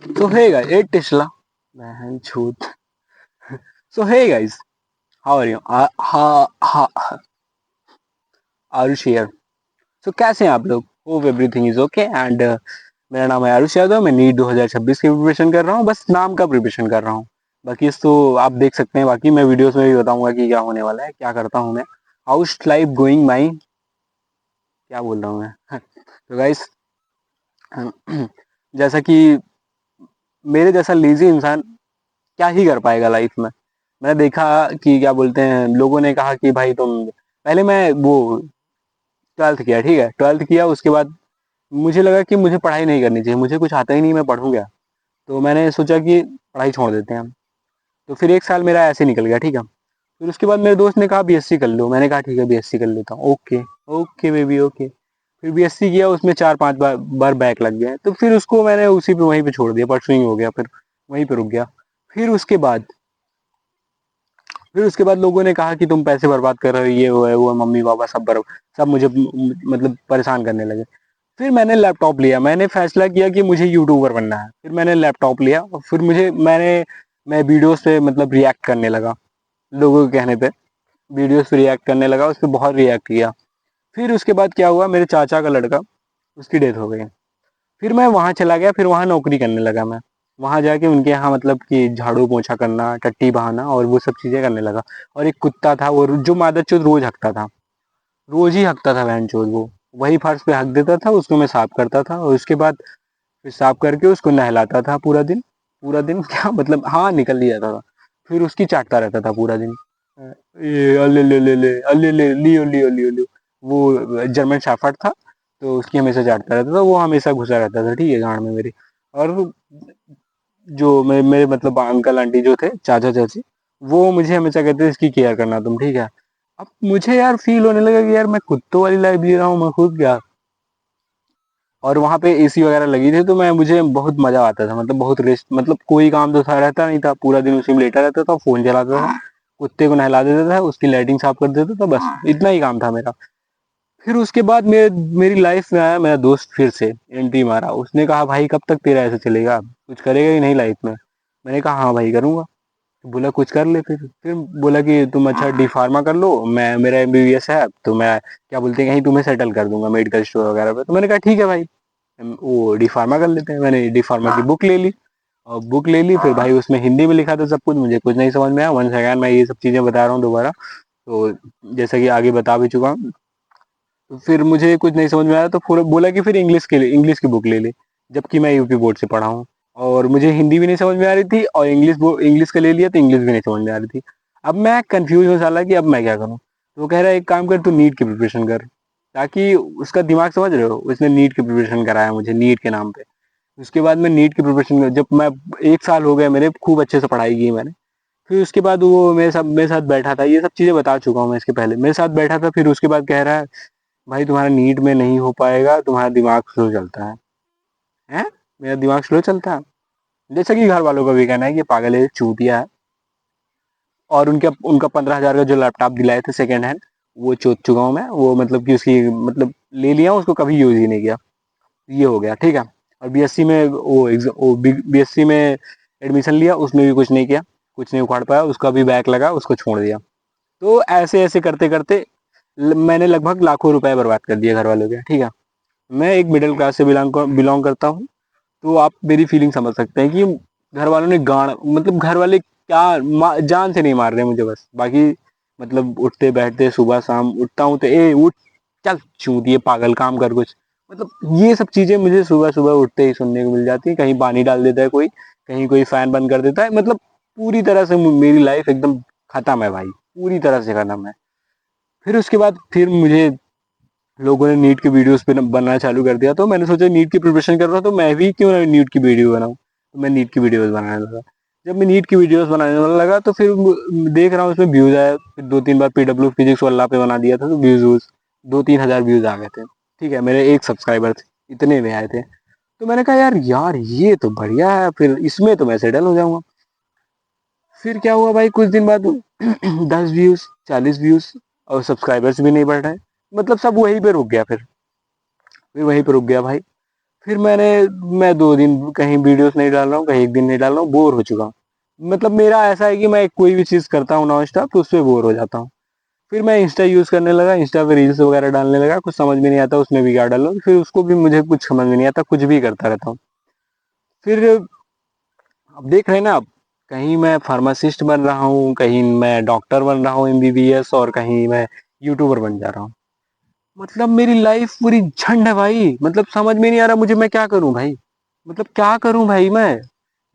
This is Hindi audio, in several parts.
So hey guys, it Tisla. Man, shoot. So hey guys, how are you? Aarush here. So कैसे हैं आप लोग? Hope everything is okay and मेरा नाम है आरुष यादव। मैं नीट 2026 की प्रिपरेशन कर रहा हूँ, बस नाम का प्रिपरेशन कर रहा हूँ। बाकी इस तो आप देख सकते हैं, बाकी मैं वीडियोस में भी बताऊंगा कि क्या होने वाला है, क्या करता हूँ मैं। हाउस लाइफ गोइंग माई, क्या बोल रहा हूँ मैं। तो गाइस, जैसा कि मेरे जैसा लेजी इंसान क्या ही कर पाएगा लाइफ में। मैंने देखा कि क्या बोलते हैं, लोगों ने कहा कि भाई तुम, पहले मैं वो 12th किया, ठीक है, 12th किया, उसके बाद मुझे लगा कि मुझे पढ़ाई नहीं करनी चाहिए, मुझे कुछ आता ही नहीं, मैं पढ़ूँ क्या। तो मैंने सोचा कि पढ़ाई छोड़ देते हैं हम। तो फिर एक साल मेरा ऐसे निकल गया, ठीक है। फिर उसके बाद मेरे दोस्त ने कहा बीएससी कर लो, मैंने कहा ठीक है बीएससी कर लेता हूँ। Okay, okay baby okay. फिर बीएससी किया, उसमें 4-5 बार बैक लग गया, तो फिर उसको मैंने उसी पे वहीं पे छोड़ दिया, परसुइंग हो गया, फिर वहीं पे रुक गया। फिर उसके बाद फिर उसके बाद लोगों ने कहा कि तुम पैसे बर्बाद कर रहे हो, ये वो है वो है, मम्मी पापा सब मुझे मतलब परेशान करने लगे। फिर मैंने लैपटॉप लिया, मैंने फैसला किया कि मुझे यूट्यूबर बनना है। फिर मैंने लैपटॉप लिया और फिर मैं वीडियोस पे मतलब रिएक्ट करने लगा, लोगों के कहने पे वीडियोस पे रिएक्ट करने लगा, उस पर बहुत रिएक्ट किया। फिर उसके बाद क्या हुआ, मेरे चाचा का लड़का, उसकी डेथ हो गई। फिर मैं वहाँ चला गया, फिर वहाँ नौकरी करने लगा मैं। वहाँ जाके उनके यहाँ मतलब कि झाड़ू पोछा करना, टट्टी बहाना और वो सब चीज़ें करने लगा। और एक कुत्ता था वो जो मादरचोद रोज हकता था, रोज ही हकता था बहनचोद वो। वही फर्श पे हक देता था, उसको मैं साफ करता था और उसके बाद फिर साफ करके उसको नहलाता था पूरा दिन। पूरा दिन क्या मतलब, हाँ निकल लिया था। फिर उसकी चाटता रहता था पूरा दिन। ये अले ले ले ले अले ले लियो लियो लियो लियो। वो जर्मन शेफर्ड था, तो उसकी हमेशा चाटता रहता था, वो हमेशा घुसा रहता था, ठीक है, गांड में मेरी। और जो मेरे मतलब अंकल आंटी जो थे, चाचा चाची, वो मुझे हमेशा कहते थे इसकी केयर करना तुम, ठीक है। अब मुझे यार फील होने लगा कि यार मैं कुत्तों वाली लाइफ जी रहा हूँ, मैं खुद क्या। और वहाँ पे एसी वगैरह लगी थी, तो मुझे बहुत मजा आता था, मतलब बहुत रेस्ट, मतलब कोई काम तो था रहता नहीं था, पूरा दिन उसी में लेटा रहता था, फोन चलाता था, कुत्ते को नहला देता था, उसकी लाइटिंग साफ कर देता था, बस इतना ही काम था मेरा। फिर उसके बाद मेरी लाइफ में आया मेरा दोस्त, फिर से एंट्री मारा, उसने कहा भाई कब तक तेरा ऐसे चलेगा, कुछ करेगा ही नहीं लाइफ में। मैंने कहा हाँ भाई करूंगा। तो बोला कुछ कर ले। फिर बोला कि तुम अच्छा डी फार्मा कर लो, मैं मेरा एमबीबीएस है, तो मैं क्या बोलते हैं कहीं तुम्हें सेटल कर दूंगा मेडिकल स्टोर वगैरह पे। तो मैंने कहा ठीक है भाई, वो डी फार्मा कर लेते हैं। मैंने डी फार्मा की बुक ले ली, और बुक ले ली, फिर भाई उसमें हिंदी में लिखा था सब कुछ, मुझे कुछ नहीं समझ में आया। वन सेकेंड, मैं ये सब चीज़ें बता रहा हूँ दोबारा, तो जैसा कि आगे बता भी चुका हूँ। तो फिर मुझे कुछ नहीं समझ में आया, तो फिर बोला कि फिर इंग्लिश की बुक ले ली, जबकि मैं यूपी बोर्ड से पढ़ा हूँ, और मुझे हिंदी भी नहीं समझ में आ रही थी, और इंग्लिश का ले लिया तो इंग्लिश भी नहीं समझ में आ रही थी। अब मैं कंफ्यूज हूँ साला कि अब मैं क्या करूँ। तो वो कह रहा है एक काम कर, तू नीट की प्रिपरेशन कर, ताकि उसका दिमाग, समझ रहे हो, उसने नीट की प्रिपरेशन कराया मुझे नीट के नाम पे। उसके बाद मैं नीट की प्रिपरेशन, जब मैं, एक साल हो गया मेरे, खूब अच्छे से पढ़ाई की मैंने। फिर उसके बाद वो मेरे साथ बैठा था, ये सब चीज़ें बता चुका हूँ मैं इसके पहले, मेरे साथ बैठा था, फिर उसके बाद कह रहा है भाई तुम्हारा नीट में नहीं हो पाएगा, तुम्हारा दिमाग स्लो चलता है। हैं? मेरा दिमाग स्लो चलता है? जैसा कि घर वालों का भी कहना है कि पागल है, चूतिया है। और उनका उनका 15,000 का जो लैपटॉप दिलाए थे सेकेंड हैंड, वो चोद चुका हूँ मैं, वो मतलब कि उसकी मतलब ले लिया उसको, कभी यूज ही नहीं किया। ये हो गया, ठीक है। और बीएससी में वो बीएससी में एडमिशन लिया, उसमें भी कुछ नहीं किया, कुछ नहीं उखाड़ पाया, उसका भी बैक लगा, उसको छोड़ दिया। तो ऐसे ऐसे करते करते मैंने लगभग लाखों रुपए बर्बाद कर दिए घर वालों के, ठीक है। मैं एक मिडिल क्लास से बिलोंग करता हूँ, तो आप मेरी फीलिंग समझ सकते हैं कि घर वालों ने गाड़, मतलब घर वाले क्या, जान से नहीं मार रहे मुझे, बस बाकी मतलब उठते बैठते सुबह शाम उठता हूँ तो ए उठ, चल चूत, ये पागल काम कर कुछ, मतलब ये सब चीजें मुझे सुबह सुबह उठते ही सुनने को मिल जाती है। कहीं पानी डाल देता है कोई, कहीं कोई फैन बंद कर देता है, मतलब पूरी तरह से मेरी लाइफ एकदम खत्म है भाई, पूरी तरह से खत्म है। फिर उसके बाद फिर मुझे लोगों ने नीट के वीडियोस पे बनाना चालू कर दिया, तो मैंने सोचा नीट की प्रिपरेशन कर रहा हूँ तो मैं भी क्यों ना नीट की वीडियो बनाऊँ। तो मैं नीट की वीडियोस बनाने लगा। जब मैं नीट की वीडियोस बनाने वाला लगा, तो फिर देख रहा हूँ उसमें व्यूज आए, फिर 2-3 बार पीडब्ल्यू फिजिक्स वाला पे बना दिया था, तो व्यूज 2-3 हज़ार व्यूज आ गए थे, ठीक है, मेरे एक सब्सक्राइबर थे, इतने में आए थे। तो मैंने कहा यार यार ये तो बढ़िया है, फिर इसमें तो मैं सेटल हो जाऊंगा। फिर क्या हुआ भाई, कुछ दिन बाद 10 व्यूज, 40 व्यूज, और सब्सक्राइबर्स भी नहीं बढ़ रहे, मतलब सब वहीं पे रुक गया। फिर वहीं पे रुक गया भाई। फिर मैं 2 दिन कहीं वीडियोस नहीं डाल रहा हूँ, कहीं 1 दिन नहीं डाल रहा हूँ, बोर हो चुका हूँ। मतलब मेरा ऐसा है कि मैं कोई भी चीज़ करता हूँ नॉन स्टॉप तो उसपे बोर हो जाता हूँ। फिर मैं इंस्टा यूज़ करने लगा, इंस्टा पे रील्स वगैरह डालने लगा, कुछ समझ में नहीं आता उसमें भी क्या डालूँ, फिर उसको भी मुझे कुछ समझ में नहीं आता, कुछ भी करता रहता हूँ। फिर अब देख रहे हैं ना आप, कहीं मैं फार्मासिस्ट बन रहा हूँ, कहीं मैं डॉक्टर बन रहा हूँ एमबीबीएस, और कहीं मैं यूट्यूबर बन जा रहा हूँ। मतलब मेरी लाइफ पूरी झंड है भाई, मतलब समझ में नहीं आ रहा मुझे मैं क्या करूं भाई। मतलब क्या करूं भाई मैं,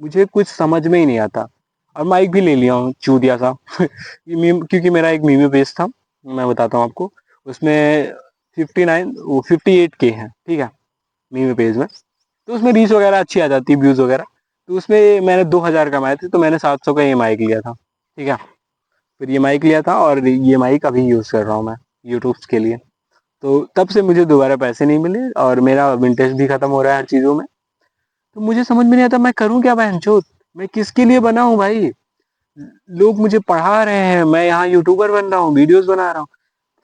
मुझे कुछ समझ में ही नहीं आता। और माइक भी ले लिया हूँ चूतिया सा क्योंकि मेरा एक मीमी पेज था, मैं बताता हूँ आपको। उसमें 59 वो 58 के हैं, ठीक है, मीमी पेज में। तो उसमें रीच वगैरह अच्छी आ जाती है, व्यूज वगैरह। तो उसमें मैंने 2000 कमाए थे, तो मैंने 700 का ये माइक लिया था, ठीक है। फिर ये माइक लिया था और ये माइक अभी यूज कर रहा हूँ मैं यूट्यूब के लिए। तो तब से मुझे दोबारा पैसे नहीं मिले और मेरा विंटेज भी खत्म हो रहा है हर चीजों में। तो मुझे समझ में नहीं आता मैं करूं क्या बहनचोद, मैं किसके लिए बना हूं भाई। लोग मुझे पढ़ा रहे हैं, मैं यहाँ यूट्यूबर बन रहा हूँ, वीडियोस बना रहा हूँ।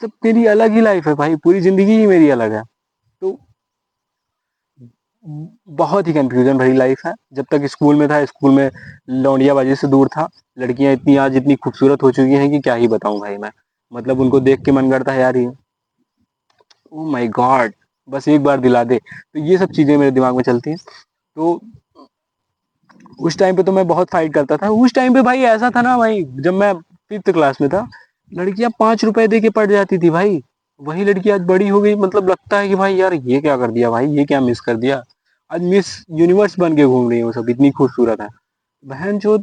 मतलब मेरी अलग ही लाइफ है भाई, पूरी जिंदगी ही मेरी अलग है। तो बहुत ही कंफ्यूजन भरी लाइफ है। जब तक स्कूल में था, स्कूल में लौंडियाबाजी से दूर था। लड़कियां इतनी आज इतनी खूबसूरत हो चुकी हैं कि क्या ही बताऊं भाई मैं। मतलब उनको देख के मन करता है यार, ये ओ माय गॉड, बस एक बार दिला दे। तो ये सब चीजें मेरे दिमाग में चलती हैं। तो उस टाइम पे तो मैं बहुत फाइट करता था। उस टाइम पे भाई ऐसा था ना भाई, जब मैं 5th क्लास में था, लड़कियां 5 रुपए दे के पड़ जाती थी भाई। वही लड़की आज बड़ी हो गई, मतलब लगता है कि भाई यार ये क्या कर दिया भाई, ये क्या मिस कर दिया। आज मिस यूनिवर्स बन के घूम रही है वो सब, इतनी खूबसूरत है। बहन जो,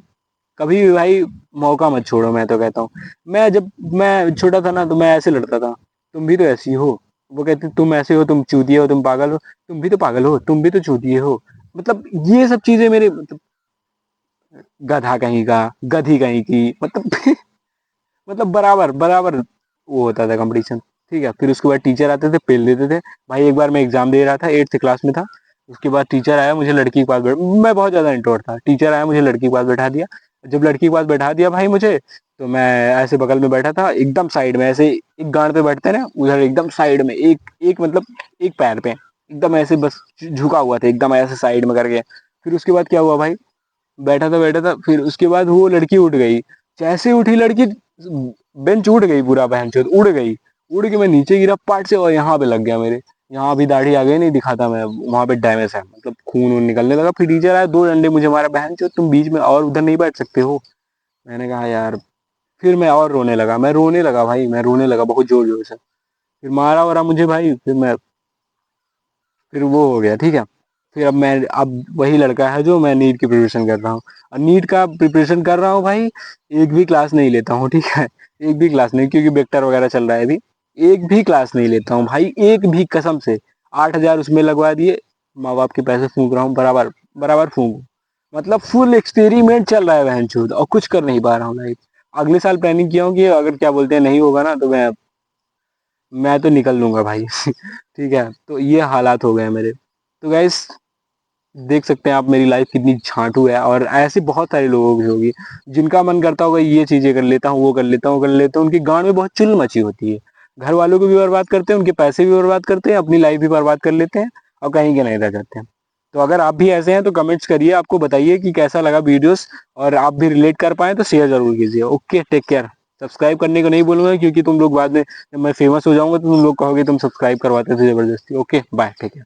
कभी भी भाई मौका मत छोड़ो, मैं तो कहता हूँ। जब मैं छोटा था ना, तो मैं ऐसे लड़ता था, तुम भी तो ऐसी हो। वो कहते तुम ऐसे हो, तुम चूतिए हो, तुम पागल हो, तुम भी तो पागल हो, तुम भी तो चूतिए हो। मतलब ये सब चीजें मेरे मतलब, गधा कहीं का, गधी कहीं की, मतलब मतलब बराबर बराबर वो होता था कंपटीशन। ठीक है, फिर उसके बाद टीचर आते थे, पेल देते थे। भाई एक बार मैं एग्जाम दे रहा था, 8th क्लास में था। उसके बाद टीचर आया, मुझे लड़की के पास मैं बहुत ज्यादा इंट्रोवर्ट था, टीचर आया मुझे लड़की के पास बैठा दिया। जब लड़की के पास बैठा दिया भाई मुझे, तो मैं ऐसे बगल में बैठा था, एकदम साइड में, ऐसे एक गांड पे बैठते हैं ना, उधर एकदम साइड में, एक एक मतलब एक पैर पे, एकदम ऐसे बस झुका हुआ था, एकदम ऐसे साइड में करके। फिर उसके बाद क्या हुआ भाई, बैठा था, फिर उसके बाद वो लड़की उठ गई। जैसे उठी लड़की, बेंच उड़ गई, पूरा बहनचोद उड़ गई। उड़ के मैं नीचे गिरा पाट से, और यहाँ पे लग गया मेरे। यहाँ भी दाढ़ी आ गई, नहीं दिखाता मैं, वहां पे डैमेज है, मतलब खून वून निकलने लगा। फिर टीचर आया, 2 डंडे मुझे मारा, बहनचोद तुम बीच में और उधर नहीं बैठ सकते हो। मैंने कहा यार। फिर मैं और रोने लगा, मैं रोने लगा भाई, मैं रोने लगा बहुत जोर जोर से। फिर मारा वारा मुझे भाई, फिर वो हो गया, ठीक है। फिर अब वही लड़का है जो मैं नीट की प्रिपरेशन कर रहा हूँ। और नीट का प्रिपरेशन कर रहा हूँ भाई, एक भी क्लास नहीं लेता हूँ, ठीक है। एक भी क्लास नहीं, क्योंकि बेक्टर वगैरह चल रहा है अभी। एक भी क्लास नहीं लेता हूँ भाई, एक भी, कसम से। 8,000 उसमें लगवा दिए, माँ बाप के पैसे फूंक रहा हूँ, बराबर बराबर फूंक। मतलब फुल एक्सपेरिमेंट चल रहा है बहन चोद, और कुछ कर नहीं पा रहा हूँ लाइफ। अगले साल प्लानिंग किया हूँ कि अगर क्या बोलते हैं नहीं होगा ना, तो मैं तो निकल लूंगा भाई ठीक है, तो ये हालात हो गए हैं मेरे। तो गाइस, देख सकते हैं आप मेरी लाइफ कितनी झांटू है, और ऐसे बहुत सारे लोगों की होगी, जिनका मन करता होगा ये चीजें कर लेता हूँ, वो कर लेता हूँ, कर लेता हूँ, उनकी गांड में बहुत चुल मची होती है। घर वालों को भी बर्बाद करते हैं, उनके पैसे भी बर्बाद करते हैं, अपनी लाइफ भी बर्बाद कर लेते हैं, और कहीं के नहीं रह जाते हैं। तो अगर आप भी ऐसे हैं तो कमेंट्स करिए, आपको बताइए कि कैसा लगा वीडियोस, और आप भी रिलेट कर पाए तो शेयर जरूर कीजिए। Okay, take care. सब्सक्राइब करने को नहीं बोलूंगा, क्योंकि तुम लोग बाद में, जब मैं फेमस हो जाऊंगा तो तुम लोग कहोगे तुम सब्सक्राइब करवाते थे जबरदस्ती। Okay bye, take care.